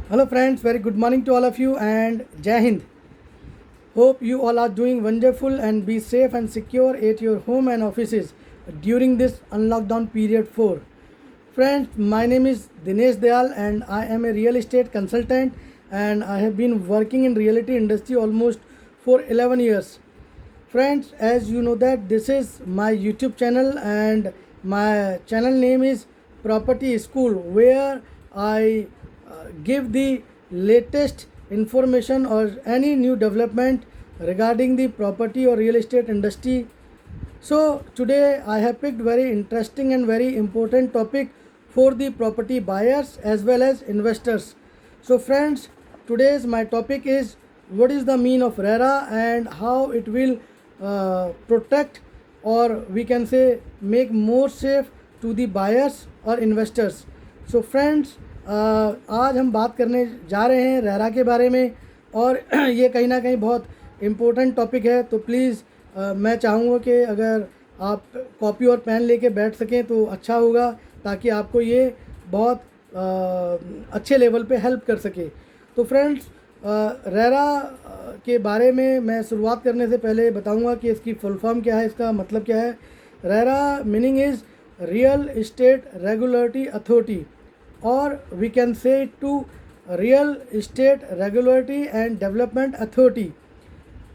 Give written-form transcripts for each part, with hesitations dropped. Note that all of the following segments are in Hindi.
Hello friends, very good morning to all of you and Jai Hind. Hope you all are doing wonderful and be safe and secure at your home and offices during this unlockdown period 4. Friends, my name is Dinesh Dayal and I am a real estate consultant and I have been working in realty industry almost for 11 years. Friends, as you know that this is my YouTube channel and my channel name is Property School, where I give the latest information or any new development regarding the property or real estate industry. So today I have picked very interesting and very important topic for the property buyers as well as investors. So friends, today's my topic is what is the mean of RERA and how it will protect, or we can say make more safe to the buyers or investors. So friends, आज हम बात करने जा रहे हैं रेरा के बारे में और ये कहीं ना कहीं बहुत इम्पोर्टेंट टॉपिक है। तो प्लीज़ मैं चाहूँगा कि अगर आप कॉपी और पेन लेके बैठ सकें तो अच्छा होगा, ताकि आपको ये बहुत अच्छे लेवल पे हेल्प कर सके। तो फ्रेंड्स, रेरा के बारे में मैं शुरुआत करने से पहले बताऊंगा कि इसकी फुल फॉर्म क्या है, इसका मतलब क्या है। RERA meaning is real estate regulatory authority, और we can say to real estate regulatory and development authority.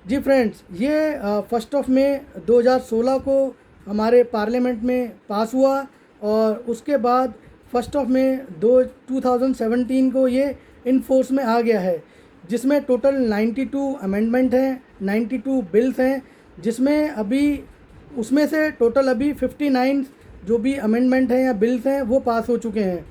जी फ्रेंड्स, ये 1 मई 2016 को हमारे पार्लियामेंट में पास हुआ और उसके बाद 1 मई 2017 को ये इन फोर्स में आ गया है, जिसमें टोटल 92 अमेंडमेंट हैं, 92 बिल्स हैं, जिसमें अभी उसमें से टोटल अभी 59 जो भी अमेंडमेंट हैं या बिल्स हैं वो पास हो चुके हैं।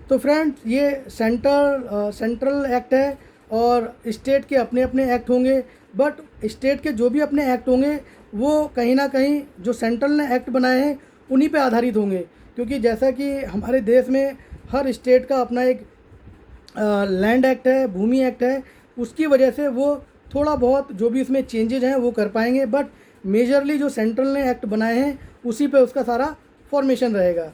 तो फ्रेंड्स, ये सेंट्रल एक्ट है और स्टेट के अपने अपने एक्ट होंगे, बट स्टेट के जो भी अपने एक्ट होंगे वो कहीं ना कहीं जो सेंट्रल ने एक्ट बनाए हैं उन्हीं पे आधारित होंगे, क्योंकि जैसा कि हमारे देश में हर स्टेट का अपना एक लैंड एक्ट है, भूमि एक्ट है, उसकी वजह से वो थोड़ा बहुत जो भी इसमें चेंजेज हैं वो कर पाएंगे, बट मेजरली जो सेंट्रल ने एक्ट बनाए हैं उसी पे उसका सारा फॉर्मेशन रहेगा।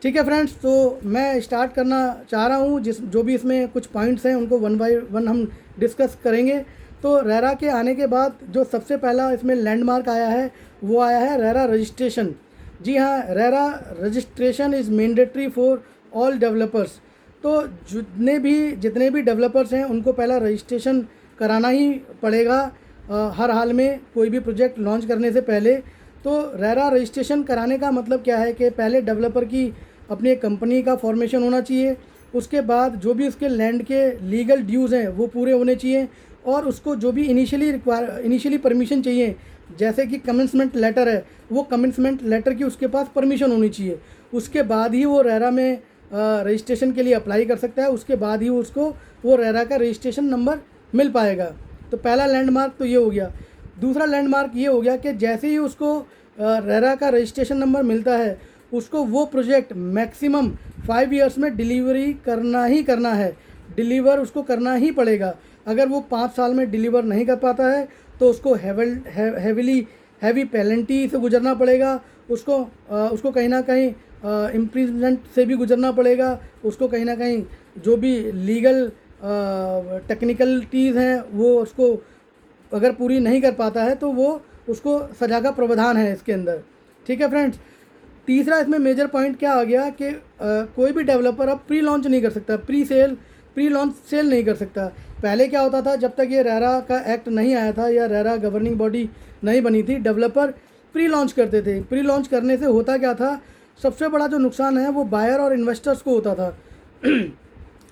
ठीक है फ्रेंड्स, तो मैं स्टार्ट करना चाह रहा हूँ। जो भी इसमें कुछ पॉइंट्स हैं उनको वन बाय वन हम डिस्कस करेंगे। तो रेरा के आने के बाद जो सबसे पहला इसमें लैंडमार्क आया है वो आया है रेरा रजिस्ट्रेशन। जी हाँ, RERA registration is mandatory for all developers. तो जितने भी डेवलपर्स हैं उनको पहला रजिस्ट्रेशन कराना ही पड़ेगा हर हाल में, कोई भी प्रोजेक्ट लॉन्च करने से पहले। तो रेरा रजिस्ट्रेशन कराने का मतलब क्या है कि पहले डेवलपर की अपनी एक कंपनी का फॉर्मेशन होना चाहिए, उसके बाद जो भी उसके लैंड के लीगल ड्यूज़ हैं वो पूरे होने चाहिए, और उसको जो भी इनिशियली परमिशन चाहिए, जैसे कि कमेंसमेंट लेटर है, वो कमेंसमेंट लेटर की उसके पास परमिशन होनी चाहिए। उसके बाद ही वो रेरा में रजिस्ट्रेशन के लिए अप्लाई कर सकता है, उसके बाद ही उसको वो रेरा का रजिस्ट्रेशन नंबर मिल पाएगा। तो पहला लैंडमार्क तो ये हो गया। दूसरा लैंडमार्क ये हो गया कि जैसे ही उसको रेरा का रजिस्ट्रेशन नंबर मिलता है, उसको वो प्रोजेक्ट मैक्सिमम 5 ईयर्स में डिलीवरी करना ही करना है, डिलीवर उसको करना ही पड़ेगा। अगर वो 5 साल में डिलीवर नहीं कर पाता है तो उसको हैवी पेनल्टी से गुजरना पड़ेगा, उसको कहीं ना कहीं इम्प्रिजमेंट से भी गुजरना पड़ेगा, उसको कहीं ना कहीं जो भी लीगल टेक्निकलिटीज़ हैं वो उसको अगर पूरी नहीं कर पाता है तो वो उसको सज़ा का प्रावधान है इसके अंदर। ठीक है फ्रेंड्स, तीसरा इसमें मेजर पॉइंट क्या आ गया कि कोई भी डेवलपर अब प्री लॉन्च नहीं कर सकता, प्री लॉन्च सेल नहीं कर सकता। पहले क्या होता था, जब तक ये रेरा का एक्ट नहीं आया था या रेरा गवर्निंग बॉडी नहीं बनी थी, डेवलपर प्री लॉन्च करते थे। प्री लॉन्च करने से होता क्या था, सबसे बड़ा जो नुकसान है वो बायर और इन्वेस्टर्स को होता था।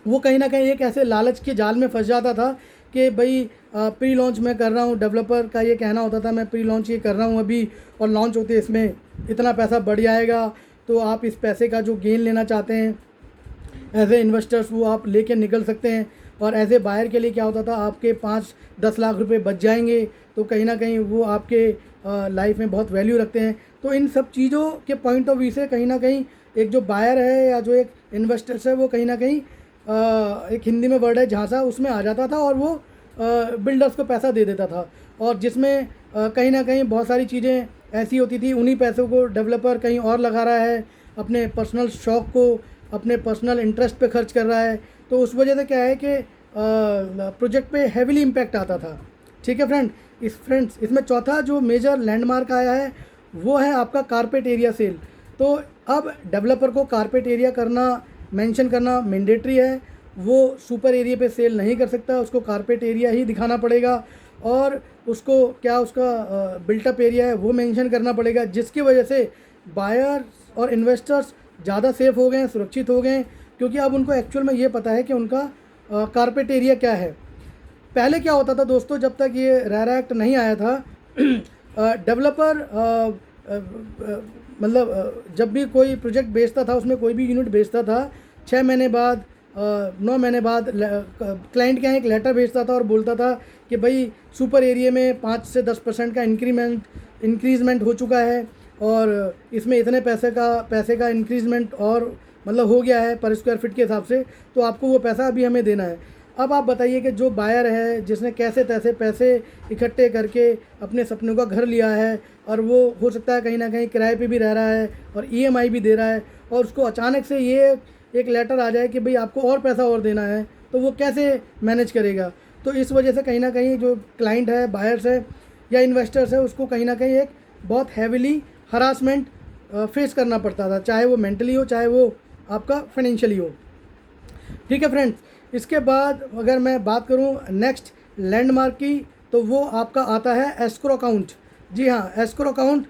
वो कहीं ना कहीं एक ऐसे लालच के जाल में फंस जाता था कि भाई प्री लॉन्च मैं कर रहा हूँ, डेवलपर का ये कहना होता था मैं प्री लॉन्च ये कर रहा हूँ अभी, और लॉन्च होते इसमें इतना पैसा बढ़ जाएगा, तो आप इस पैसे का जो गेन लेना चाहते हैं एज ए इन्वेस्टर्स वो आप लेके निकल सकते हैं। और एज ए बायर के लिए क्या होता था, आपके 5-10 लाख रुपए बच जाएंगे, तो कहीं ना कहीं वो आपके लाइफ में बहुत वैल्यू रखते हैं। तो इन सब चीज़ों के पॉइंट ऑफ व्यू से कहीं ना कहीं एक जो बायर है या जो एक इन्वेस्टर्स है वो कहीं ना कहीं एक हिंदी में वर्ड है झांसा, उसमें आ जाता था और वो बिल्डर्स को पैसा दे देता था, और जिसमें कहीं ना कहीं बहुत सारी चीज़ें ऐसी होती थी, उन्हीं पैसों को डेवलपर कहीं और लगा रहा है, अपने पर्सनल शौक़ को अपने पर्सनल इंटरेस्ट पे खर्च कर रहा है, तो उस वजह से क्या है कि प्रोजेक्ट पे हैविली इम्पैक्ट आता था। ठीक है फ्रेंड्स, इसमें चौथा जो मेजर लैंडमार्क आया है वो है आपका कारपेट एरिया सेल। तो अब डेवलपर को कारपेट एरिया मेंशन करना मैंडेटरी है। वो सुपर एरिया पे सेल नहीं कर सकता, उसको कारपेट एरिया ही दिखाना पड़ेगा, और उसको क्या उसका बिल्टअप एरिया है वो मेंशन करना पड़ेगा, जिसकी वजह से बायर्स और इन्वेस्टर्स ज़्यादा सेफ हो गए हैं, सुरक्षित हो गए हैं, क्योंकि अब उनको एक्चुअल में ये पता है कि उनका कारपेट एरिया क्या है। पहले क्या होता था दोस्तों, जब तक ये रेरा एक्ट नहीं आया था, डेवलपर मतलब जब भी कोई प्रोजेक्ट बेचता था, उसमें कोई भी यूनिट बेचता था, 6 महीने बाद 9 महीने बाद क्लाइंट के यहाँ एक लेटर भेजता था और बोलता था कि भाई सुपर एरिया में 5 से 10% का इंक्रीजमेंट हो चुका है, और इसमें इतने पैसे का इंक्रीजमेंट और मतलब हो गया है पर स्क्वायर फीट के हिसाब से, तो आपको वो पैसा अभी हमें देना है। अब आप बताइए कि जो बायर है, जिसने कैसे तैसे पैसे इकट्ठे करके अपने सपनों का घर लिया है, और वो हो सकता है कहीं ना कहीं किराए पे भी रह रहा है और ईएमआई भी दे रहा है, और उसको अचानक से ये एक लेटर आ जाए कि भाई आपको और पैसा और देना है, तो वो कैसे मैनेज करेगा। तो इस वजह से कहीं ना कहीं जो क्लाइंट है, बायर्स है या इन्वेस्टर्स है, उसको कहीं ना कहीं एक बहुत हैविली हरासमेंट फेस करना पड़ता था, चाहे वो मेंटली हो, चाहे वो आपका फाइनेंशियली हो। ठीक है फ्रेंड्स, इसके बाद अगर मैं बात करूं नेक्स्ट लैंडमार्क की, तो वो आपका आता है एस्क्रो अकाउंट। जी हाँ, एस्क्रो अकाउंट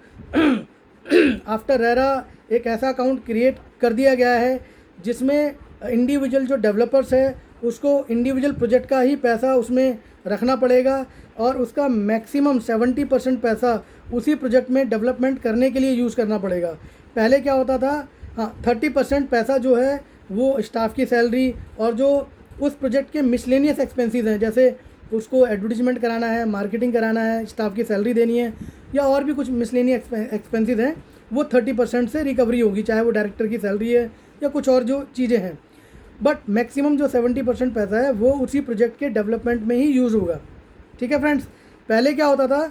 आफ्टर रेरा एक ऐसा अकाउंट क्रिएट कर दिया गया है जिसमें इंडिविजुअल जो डेवलपर्स है उसको इंडिविजुअल प्रोजेक्ट का ही पैसा उसमें रखना पड़ेगा, और उसका मैक्सिमम 70% पैसा उसी प्रोजेक्ट में डेवलपमेंट करने के लिए यूज़ करना पड़ेगा। पहले क्या होता था, हाँ 30% पैसा जो है वो स्टाफ की सैलरी और जो उस प्रोजेक्ट के मिसलेनियस एक्सपेंसेस हैं, जैसे उसको एडवर्टीजमेंट कराना है, मार्केटिंग कराना है, स्टाफ की सैलरी देनी है, या और भी कुछ मिसलेनियस एक्सपेंसेस हैं, वो 30% से रिकवरी होगी, चाहे वो डायरेक्टर की सैलरी है या कुछ और जो चीज़ें हैं। बट मैक्सिमम जो 70% पैसा है वो उसी प्रोजेक्ट के डेवलपमेंट में ही यूज़ होगा। ठीक है फ्रेंड्स, पहले क्या होता था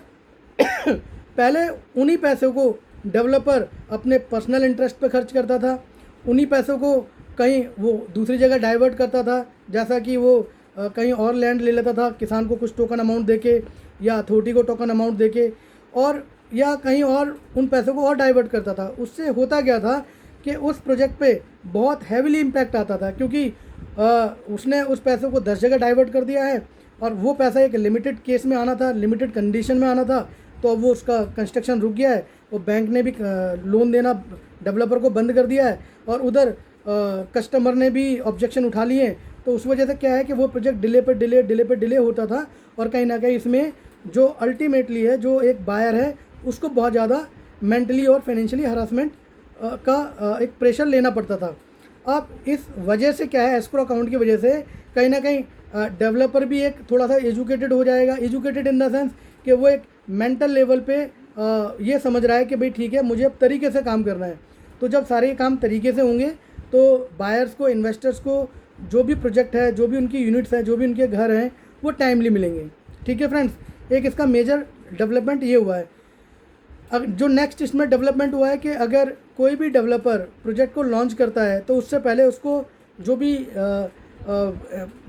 पहले उन्हीं पैसों को डेवलपर अपने पर्सनल इंटरेस्ट पे खर्च करता था, उन्हीं पैसों को कहीं वो दूसरी जगह डाइवर्ट करता था, जैसा कि वो कहीं और लैंड ले लेता था किसान को कुछ टोकन अमाउंट देके, या अथॉरिटी को टोकन अमाउंट देके, और या कहीं और उन पैसों को और डाइवर्ट करता था। उससे होता क्या था कि उस प्रोजेक्ट पे बहुत हैविली इम्पैक्ट आता था, क्योंकि उसने उस पैसों को 10 जगह डाइवर्ट कर दिया है, और वो पैसा एक लिमिटेड केस में आना था, लिमिटेड कंडीशन में आना था, तो अब वो उसका कंस्ट्रक्शन रुक गया है, और बैंक ने भी लोन देना डेवलपर को बंद कर दिया है, और उधर कस्टमर ने भी ऑब्जेक्शन उठा लिए। तो उस वजह से क्या है कि वो प्रोजेक्ट डिले पे डिले होता था, और कहीं ना कहीं इसमें जो अल्टीमेटली है, जो एक बायर है, उसको बहुत ज़्यादा मेंटली और फाइनेंशियली हरासमेंट का एक प्रेशर लेना पड़ता था। अब इस वजह से क्या है, एस्क्रो अकाउंट की वजह से कहीं ना कहीं डेवलपर भी एक थोड़ा सा एजुकेटेड हो जाएगा, एजुकेटेड इन द सेंस कि वो एक मेंटल लेवल पे ये समझ रहा है कि भाई ठीक है, मुझे अब तरीके से काम करना है। तो जब सारे काम तरीके से होंगे तो बायर्स को, इन्वेस्टर्स को जो भी प्रोजेक्ट है, जो भी उनकी यूनिट्स हैं, जो भी उनके घर हैं, वो टाइमली मिलेंगे। ठीक है फ्रेंड्स, एक इसका मेजर डेवलपमेंट ये हुआ है। जो नेक्स्ट इसमें डेवलपमेंट हुआ है कि अगर कोई भी डेवलपर प्रोजेक्ट को लॉन्च करता है तो उससे पहले उसको जो भी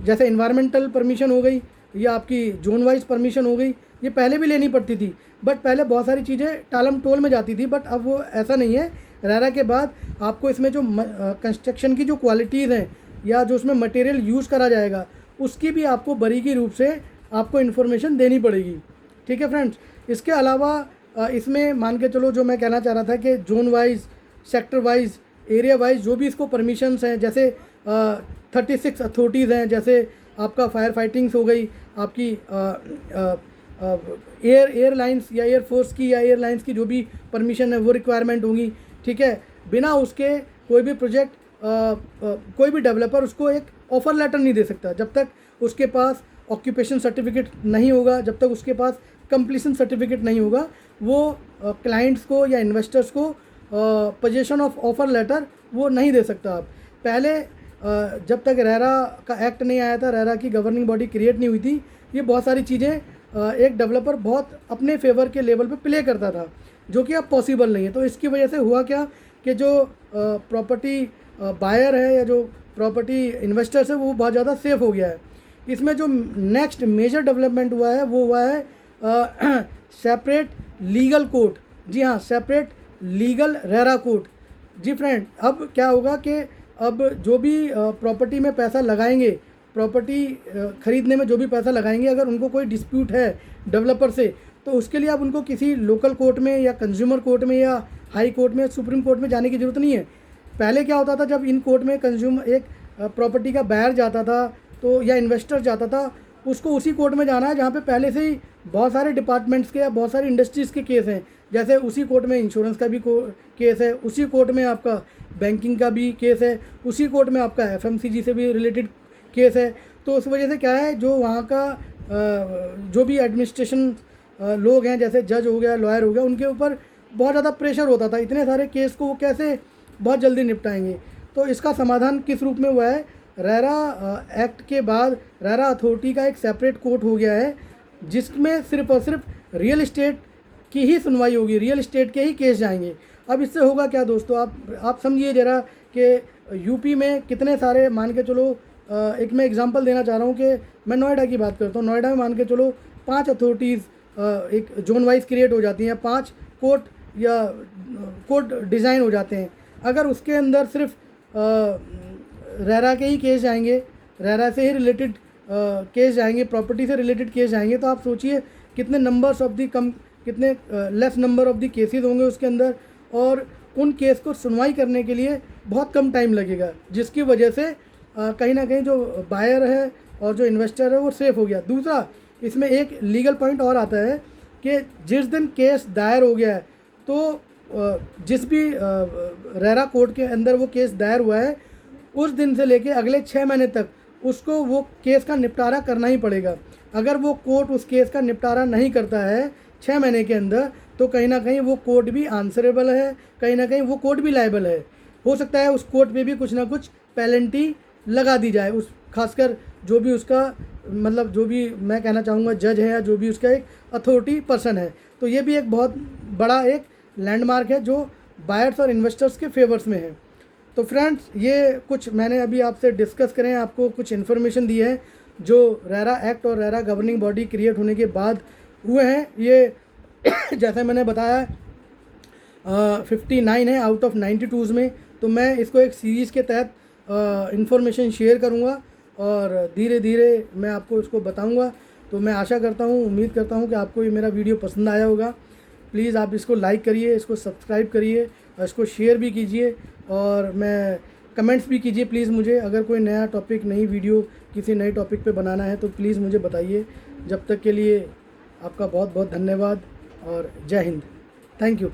जैसे इन्वायरमेंटल परमिशन हो गई या आपकी जोन वाइज परमिशन हो गई, ये पहले भी लेनी पड़ती थी, बट पहले बहुत सारी चीज़ें टालम टोल में जाती थी, बट अब वो ऐसा नहीं है। रेरा के बाद आपको इसमें जो कंस्ट्रक्शन की जो क्वालिटीज़ हैं या जो उसमें मटेरियल यूज़ करा जाएगा, उसकी भी आपको बारीकी रूप से आपको इन्फॉर्मेशन देनी पड़ेगी। ठीक है फ्रेंड्स, इसके अलावा इसमें मान के चलो, जो मैं कहना चाह रहा था कि zone wise, sector wise, area wise जो भी इसको परमिशंस हैं, जैसे 36 अथॉरिटीज़ हैं, जैसे आपका फायर फाइटिंग्स हो गई, आपकी एयरलाइंस या एयरफोर्स की या एयरलाइंस की जो भी परमिशन है वो रिक्वायरमेंट होंगी। ठीक है, बिना उसके कोई भी प्रोजेक्ट कोई भी डेवलपर उसको एक ऑफ़र लेटर नहीं दे सकता जब तक उसके पास ऑक्यूपेशन सर्टिफिकेट नहीं होगा, जब तक उसके पास कंप्लीशन सर्टिफिकेट नहीं होगा, वो क्लाइंट्स को या इन्वेस्टर्स को पोजीशन ऑफ ऑफ़र लेटर वो नहीं दे सकता। आप पहले जब तक रेरा का एक्ट नहीं आया था, रेरा की गवर्निंग बॉडी क्रिएट नहीं हुई थी, ये बहुत सारी चीज़ें एक डेवलपर बहुत अपने फेवर के लेवल पे प्ले करता था, जो कि अब पॉसिबल नहीं है। तो इसकी वजह से हुआ क्या कि जो प्रॉपर्टी बायर है या जो प्रॉपर्टी इन्वेस्टर्स है वो बहुत ज़्यादा सेफ हो गया है। इसमें जो नेक्स्ट मेजर डेवलपमेंट हुआ है वो हुआ है सेपरेट लीगल कोर्ट। जी हाँ, सेपरेट लीगल रेरा कोर्ट। जी फ्रेंड, अब क्या होगा कि अब जो भी प्रॉपर्टी में पैसा लगाएंगे, प्रॉपर्टी ख़रीदने में जो भी पैसा लगाएंगे, अगर उनको कोई डिस्प्यूट है डेवलपर से, तो उसके लिए अब उनको किसी लोकल कोर्ट में या कंज्यूमर कोर्ट में या हाई कोर्ट में, सुप्रीम कोर्ट में जाने की ज़रूरत नहीं है। पहले क्या होता था, जब इन कोर्ट में कंज्यूमर एक प्रॉपर्टी का बायर जाता था तो या इन्वेस्टर जाता था, उसको उसी कोर्ट में जाना है जहाँ पे पहले से ही बहुत सारे डिपार्टमेंट्स के या बहुत सारी इंडस्ट्रीज़ के केस हैं। जैसे उसी कोर्ट में इंश्योरेंस का भी केस है, उसी कोर्ट में आपका बैंकिंग का भी केस है, उसी कोर्ट में आपका FMCG से भी रिलेटेड केस है। तो उस वजह से क्या है, जो वहाँ का जो भी एडमिनिस्ट्रेशन लोग हैं, जैसे जज हो गया, लॉयर हो गया, उनके ऊपर बहुत ज़्यादा प्रेशर होता था। इतने सारे केस को वो कैसे बहुत जल्दी निपटाएंगे। तो इसका समाधान किस रूप में हुआ है, रेरा एक्ट के बाद रेरा अथॉरिटी का एक सेपरेट कोर्ट हो गया है, जिसमें सिर्फ और सिर्फ रियल इस्टेट की ही सुनवाई होगी, रियल इस्टेट के ही केस जाएंगे। अब इससे होगा क्या दोस्तों, आप समझिए ज़रा कि यूपी में कितने सारे, मान के चलो एक मैं एग्जांपल देना चाह रहा हूँ कि मैं नोएडा की बात करता हूँ। नोएडा में मान के चलो 5 अथॉरिटीज़ एक जोन वाइज क्रिएट हो जाती हैं, 5 कोर्ट या कोर्ट डिज़ाइन हो जाते हैं। अगर उसके अंदर सिर्फ रेरा के ही केस जाएंगे, रेरा से ही रिलेटेड केस जाएंगे, प्रॉपर्टी से रिलेटेड केस जाएंगे, तो आप सोचिए कितने कितने less number of the cases होंगे उसके अंदर, और उन केस को सुनवाई करने के लिए बहुत कम टाइम लगेगा, जिसकी वजह से कहीं ना कहीं जो बायर है और जो इन्वेस्टर है वो सेफ हो गया। दूसरा, इसमें एक लीगल पॉइंट और आता है कि जिस दिन केस दायर हो गया है, तो जिस भी रेरा कोर्ट के अंदर वो केस दायर हुआ है, उस दिन से लेके अगले 6 महीने तक उसको वो केस का निपटारा करना ही पड़ेगा। अगर वो कोर्ट उस केस का निपटारा नहीं करता है 6 महीने के अंदर, तो कहीं ना कहीं वो कोर्ट भी आंसरेबल है, कहीं ना कहीं वो कोर्ट भी लायबल है। हो सकता है उस कोर्ट पे भी कुछ ना कुछ पेनल्टी लगा दी जाए, उस खासकर जो भी उसका मतलब जो भी मैं कहना चाहूँगा जज है या जो भी उसका एक अथॉरिटी पर्सन है। तो ये भी एक बहुत बड़ा एक लैंडमार्क है जो बायर्स और इन्वेस्टर्स के फेवर्स में है। तो फ्रेंड्स, ये कुछ मैंने अभी आपसे डिस्कस करें, आपको कुछ इन्फॉर्मेशन दी है जो रेरा एक्ट और रेरा गवर्निंग बॉडी क्रिएट होने के बाद हुए हैं। ये जैसे मैंने बताया 59 है आउट ऑफ 92 में। तो मैं इसको एक सीरीज़ के तहत इन्फॉर्मेशन शेयर करूँगा और धीरे धीरे मैं आपको इसको बताऊँगा। तो मैं आशा करता हूँ, उम्मीद करता हूँ कि आपको ये मेरा वीडियो पसंद आया होगा। प्लीज़ आप इसको लाइक करिए, इसको सब्सक्राइब करिए और इसको शेयर भी कीजिए, और मैं कमेंट्स भी कीजिए प्लीज़ मुझे। अगर कोई नया टॉपिक, नई वीडियो किसी नए टॉपिक पे बनाना है तो प्लीज़ मुझे बताइए। जब तक के लिए आपका बहुत बहुत धन्यवाद और जय हिंद। Thank you.